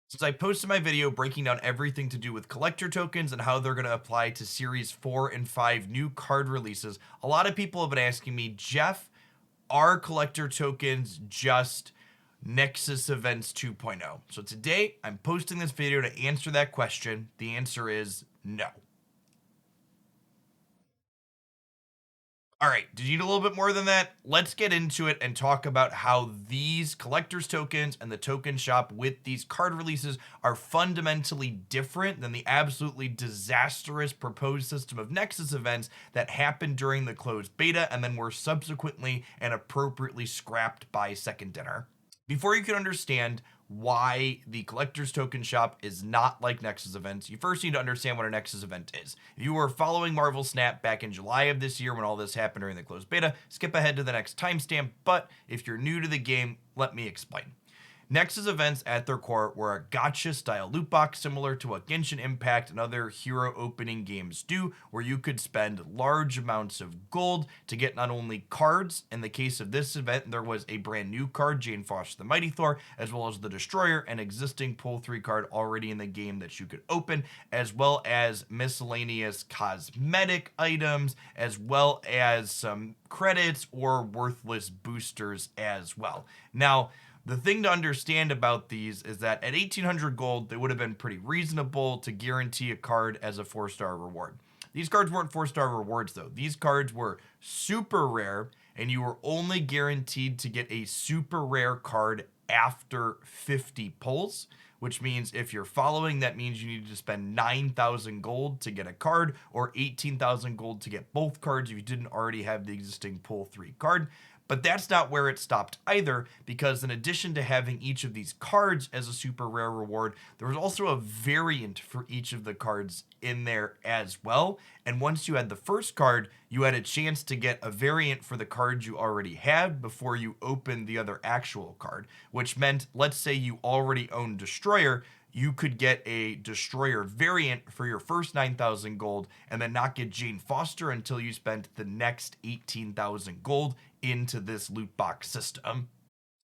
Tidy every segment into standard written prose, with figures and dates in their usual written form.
Since I posted my video breaking down everything to do with collector tokens and how they're going to apply to Series 4 and 5 new card releases, a lot of people have been asking me, Jeff, are collector tokens just Nexus Events 2.0? So today I'm posting this video to answer that question. The answer is no. All right, did you need a little bit more than that? Let's get into it and talk about how these collector's tokens and the token shop with these card releases are fundamentally different than the absolutely disastrous proposed system of Nexus events that happened during the closed beta and then were subsequently and appropriately scrapped by Second Dinner. Before you can understand why the collector's token shop is not like Nexus events, you first need to understand what a Nexus event is. If you were following Marvel Snap back in July of this year when all this happened during the closed beta, skip ahead to the next timestamp, but if you're new to the game, let me explain. Nexus events at their core were a gacha style loot box similar to what Genshin Impact and other hero opening games do, where you could spend large amounts of gold to get not only cards. In the case of this event, there was a brand new card, Jane Foster the Mighty Thor, as well as the Destroyer, an existing pull 3 card already in the game that you could open, as well as miscellaneous cosmetic items, as well as some credits or worthless boosters as well. Now, the thing to understand about these is that at 1800 gold, they would have been pretty reasonable to guarantee a card as a 4-star reward. These cards weren't 4-star rewards though. These cards were super rare, and you were only guaranteed to get a super rare card after 50 pulls, which means if you're following, that means you need to spend 9,000 gold to get a card or 18,000 gold to get both cards if you didn't already have the existing pull 3 card. But that's not where it stopped either, because in addition to having each of these cards as a super rare reward, there was also a variant for each of the cards in there as well. And once you had the first card, you had a chance to get a variant for the cards you already had before you opened the other actual card, which meant, let's say you already own Destroyer, you could get a Destroyer variant for your first 9,000 gold and then not get Jane Foster until you spent the next 18,000 gold into this loot box system.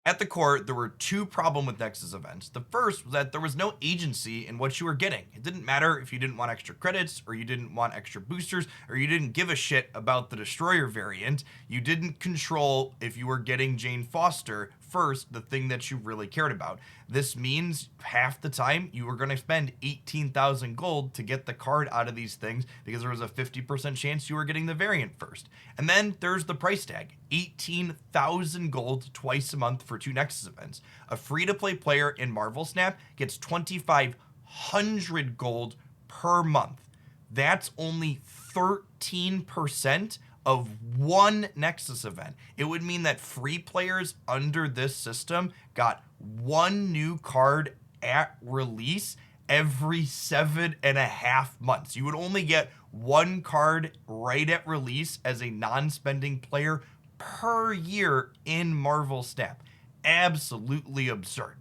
At the core, there were two problems with Nexus events. The first was that there was no agency in what you were getting. It didn't matter if you didn't want extra credits, or you didn't want extra boosters, or you didn't give a shit about the Destroyer variant. You didn't control if you were getting Jane Foster first, the thing that you really cared about. This means half the time you were going to spend 18,000 gold to get the card out of these things because there was a 50% chance you were getting the variant first. And then there's the price tag, 18,000 gold twice a month for 2 Nexus events. A free-to-play player in Marvel Snap gets 2,500 gold per month. That's only 13% of one Nexus event. It would mean that free players under this system got one new card at release every 7.5 months. You would only get one card right at release as a non-spending player per year in Marvel Snap. Absolutely absurd.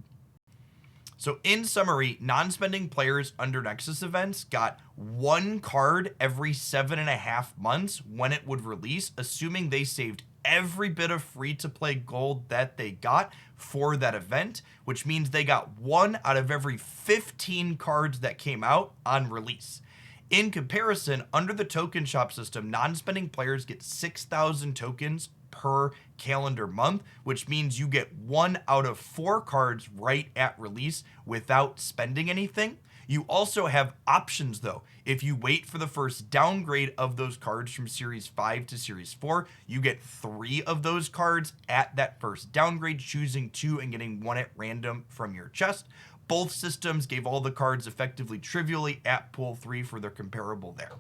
So in summary, non-spending players under Nexus events got one card every 7.5 months when it would release, assuming they saved every bit of free-to-play gold that they got for that event, which means they got one out of every 15 cards that came out on release. In comparison, under the token shop system, non-spending players get 6,000 tokens per calendar month, which means you get 1 out of 4 cards right at release without spending anything. You also have options though. If you wait for the first downgrade of those cards from Series 5 to Series 4, you get 3 of those cards at that first downgrade, choosing 2 and getting 1 at random from your chest. Both systems gave all the cards effectively trivially at pull 3 for their comparable there.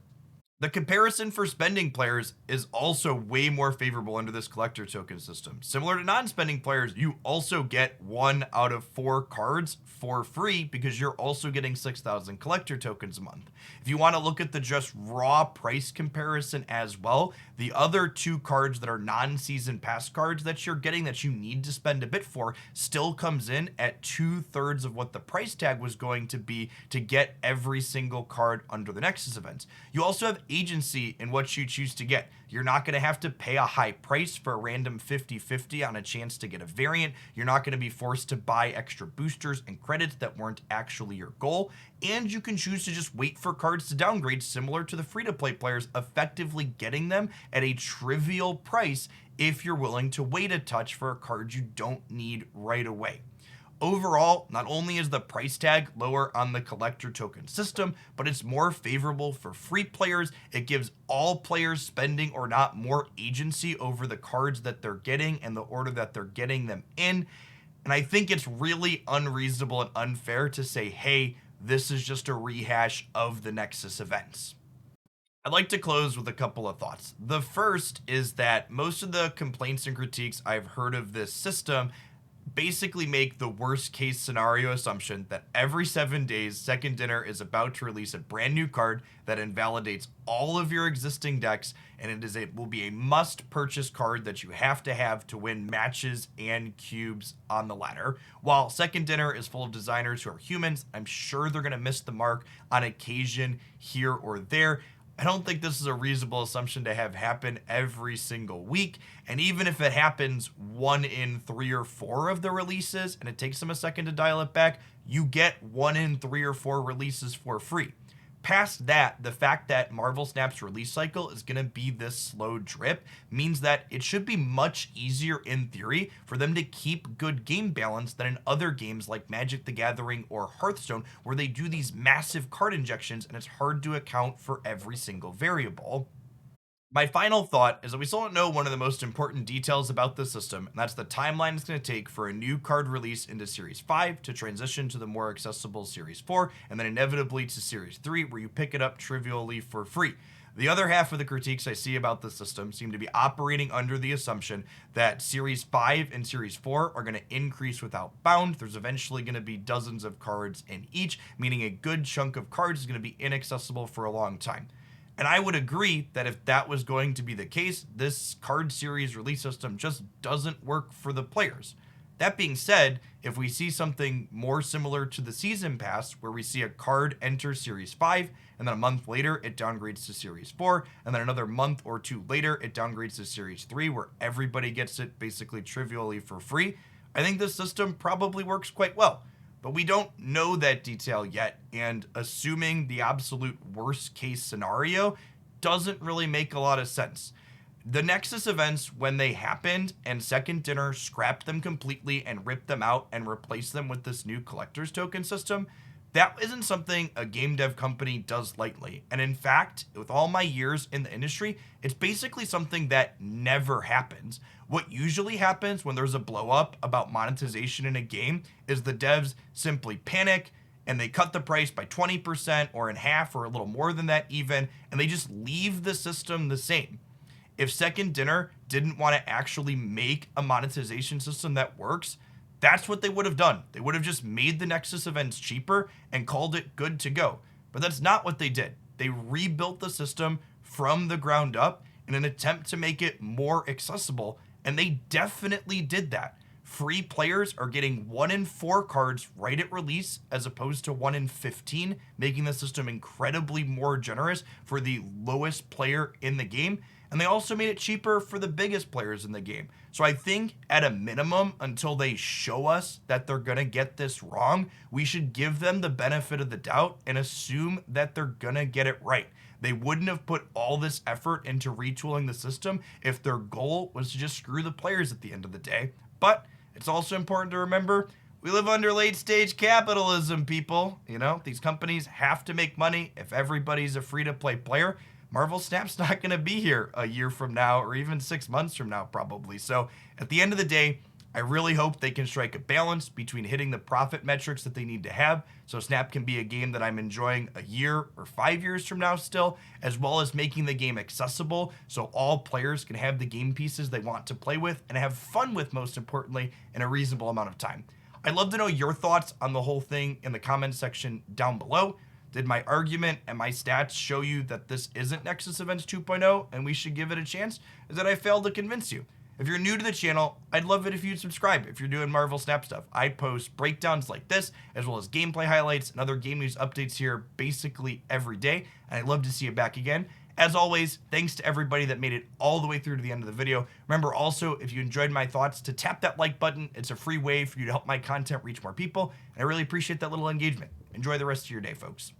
The comparison for spending players is also way more favorable under this collector token system. Similar to non-spending players, you also get 1 out of 4 cards for free because you're also getting 6,000 collector tokens a month. If you want to look at the just raw price comparison as well, the other 2 cards that are non-season pass cards that you're getting that you need to spend a bit for still comes in at 2/3 of what the price tag was going to be to get every single card under the Nexus events. You also have agency in what you choose to get. You're not going to have to pay a high price for a random 50/50 on a chance to get a variant. You're not going to be forced to buy extra boosters and credits that weren't actually your goal. And you can choose to just wait for cards to downgrade, similar to the free-to-play players, effectively getting them at a trivial price if you're willing to wait a touch for a card you don't need right away. Overall, not only is the price tag lower on the collector token system, but it's more favorable for free players. It gives all players, spending or not, more agency over the cards that they're getting and the order that they're getting them in. And I think it's really unreasonable and unfair to say, hey, this is just a rehash of the Nexus events. I'd like to close with a couple of thoughts. The first is that most of the complaints and critiques I've heard of this system basically make the worst case scenario assumption that every 7 days, Second Dinner is about to release a brand new card that invalidates all of your existing decks, and it will be a must purchase card that you have to win matches and cubes on the ladder. While Second Dinner is full of designers who are humans, I'm sure they're going to miss the mark on occasion here or there. I don't think this is a reasonable assumption to have happen every single week. And even if it happens 1 in 3 or 4 of the releases, and it takes them a second to dial it back, you get 1 in 3 or 4 releases for free. Past that, the fact that Marvel Snap's release cycle is going to be this slow drip means that it should be much easier in theory for them to keep good game balance than in other games like Magic the Gathering or Hearthstone, where they do these massive card injections and it's hard to account for every single variable. My final thought is that we still don't know one of the most important details about the system, and that's the timeline it's going to take for a new card release into Series 5 to transition to the more accessible Series 4, and then inevitably to Series 3, where you pick it up trivially for free. The other half of the critiques I see about the system seem to be operating under the assumption that Series 5 and Series 4 are going to increase without bound. There's eventually going to be dozens of cards in each, meaning a good chunk of cards is going to be inaccessible for a long time. And I would agree that if that was going to be the case, this card series release system just doesn't work for the players. That being said, if we see something more similar to the Season Pass, where we see a card enter Series 5, and then a month later it downgrades to Series 4, and then another month or two later it downgrades to Series 3, where everybody gets it basically trivially for free, I think this system probably works quite well. But we don't know that detail yet, and assuming the absolute worst case scenario doesn't really make a lot of sense. The Nexus events, when they happened and Second Dinner scrapped them completely and ripped them out and replaced them with this new collector's token system, that isn't something a game dev company does lightly. And in fact, with all my years in the industry, it's basically something that never happens. What usually happens when there's a blow up about monetization in a game is the devs simply panic and they cut the price by 20% or in half or a little more than that even, and they just leave the system the same. If Second Dinner didn't want to actually make a monetization system that works, that's what they would have done. They would have just made the Nexus events cheaper and called it good to go. But that's not what they did. They rebuilt the system from the ground up in an attempt to make it more accessible, and they definitely did that. Free players are getting 1 in 4 cards right at release as opposed to 1 in 15, making the system incredibly more generous for the lowest player in the game. And they also made it cheaper for the biggest players in the game. So I think at a minimum, until they show us that they're going to get this wrong, we should give them the benefit of the doubt and assume that they're going to get it right. They wouldn't have put all this effort into retooling the system if their goal was to just screw the players at the end of the day. But it's also important to remember we live under late stage capitalism, people. You know, these companies have to make money. If everybody's a free to play player, Marvel Snap's not going to be here a year from now or even 6 months from now, probably. So at the end of the day, I really hope they can strike a balance between hitting the profit metrics that they need to have so Snap can be a game that I'm enjoying a year or 5 years from now still, as well as making the game accessible so all players can have the game pieces they want to play with and have fun with, most importantly, in a reasonable amount of time. I'd love to know your thoughts on the whole thing in the comments section down below. Did my argument and my stats show you that this isn't Nexus Events 2.0 and we should give it a chance? Or that I failed to convince you? If you're new to the channel, I'd love it if you'd subscribe if you're doing Marvel Snap stuff. I post breakdowns like this, as well as gameplay highlights and other game news updates here basically every day, and I'd love to see you back again. As always, thanks to everybody that made it all the way through to the end of the video. Remember also, if you enjoyed my thoughts, to tap that like button. It's a free way for you to help my content reach more people, and I really appreciate that little engagement. Enjoy the rest of your day, folks.